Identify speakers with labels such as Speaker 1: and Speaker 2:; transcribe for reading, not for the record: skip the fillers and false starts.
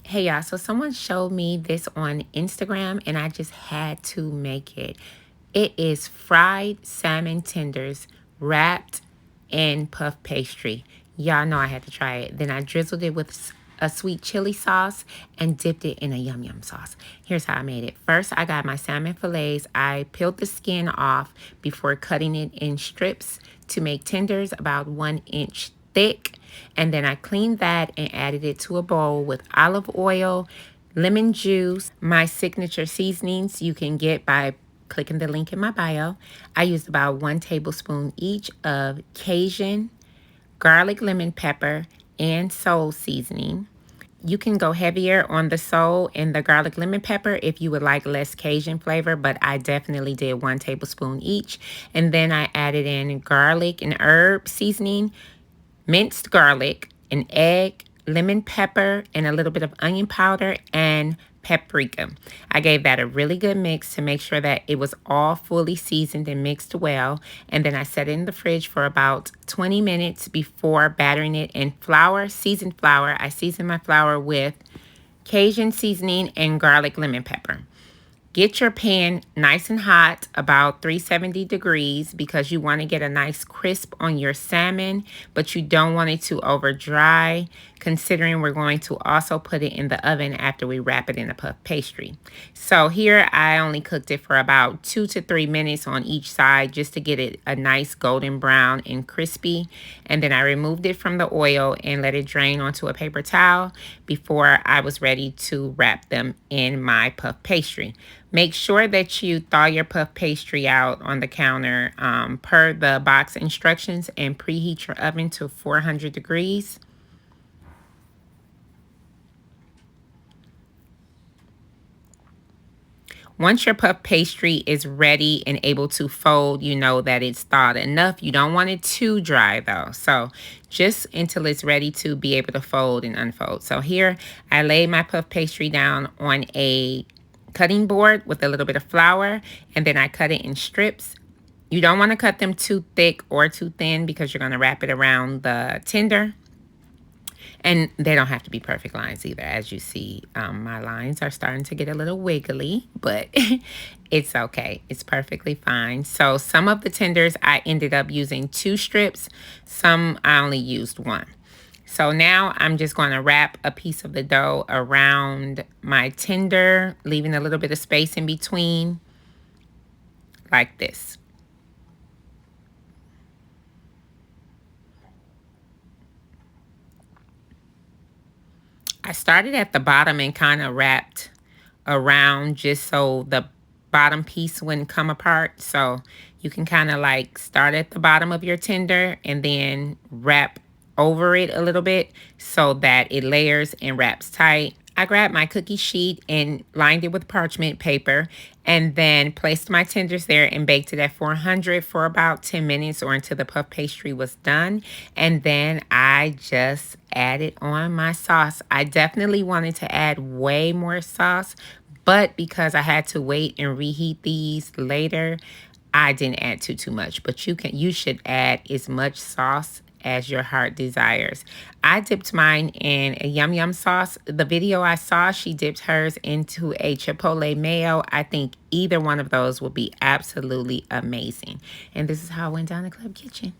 Speaker 1: Hey y'all, so someone showed me this on Instagram and I just had to make it. It is fried salmon tenders wrapped in puff pastry. Y'all know I had to try it. Then I drizzled it with a sweet chili sauce and dipped it in a yum yum sauce. Here's how I made it. First, I got my salmon fillets. I peeled the skin off before cutting it in strips to make tenders about 1 inch thick. And then I cleaned that and added it to a bowl with olive oil, lemon juice, my signature seasonings you can get by clicking the link in my bio. I used about 1 tablespoon each of Cajun, garlic, lemon pepper, and soul seasoning. You can go heavier on the soul and the garlic lemon pepper if you would like less Cajun flavor, but I definitely did 1 tablespoon each. And then I added in garlic and herb seasoning, minced garlic, an egg, lemon pepper, and a little bit of onion powder and paprika. I gave that a really good mix to make sure that it was all fully seasoned and mixed well. And then I set it in the fridge for about 20 minutes before battering it in flour, seasoned flour. I seasoned my flour with Cajun seasoning and garlic lemon pepper. Get your pan nice and hot, about 370 degrees, because you want to get a nice crisp on your salmon, but you don't want it to over dry, considering we're going to also put it in the oven after we wrap it in a puff pastry. So here I only cooked it for about 2 to 3 minutes on each side just to get it a nice golden brown and crispy. And then I removed it from the oil and let it drain onto a paper towel before I was ready to wrap them in my puff pastry. Make sure that you thaw your puff pastry out on the counter per the box instructions and preheat your oven to 400 degrees. Once your puff pastry is ready and able to fold, you know that it's thawed enough. You don't want it too dry though. So just until it's ready to be able to fold and unfold. So here I laid my puff pastry down on a cutting board with a little bit of flour, and then I cut it in strips. You don't want to cut them too thick or too thin because you're going to wrap it around the tender. And they don't have to be perfect lines either. As you see, my lines are starting to get a little wiggly, but it's okay. It's perfectly fine. So some of the tenders I ended up using 2 strips. Some I only used 1. So now I'm just going to wrap a piece of the dough around my tender, leaving a little bit of space in between, like this. I started at the bottom and kind of wrapped around just so the bottom piece wouldn't come apart. So you can kind of like start at the bottom of your tender and then wrap over it a little bit so that it layers and wraps tight. I grabbed my cookie sheet and lined it with parchment paper and then placed my tenders there and baked it at 400 for about 10 minutes or until the puff pastry was done. And then I just added on my sauce. I definitely wanted to add way more sauce, but because I had to wait and reheat these later, I didn't add too much. But you should add as much sauce as your heart desires. I dipped mine in a yum yum sauce. The video I saw, she dipped hers into a chipotle mayo. I think either one of those will be absolutely amazing. And this is how it went down the club kitchen.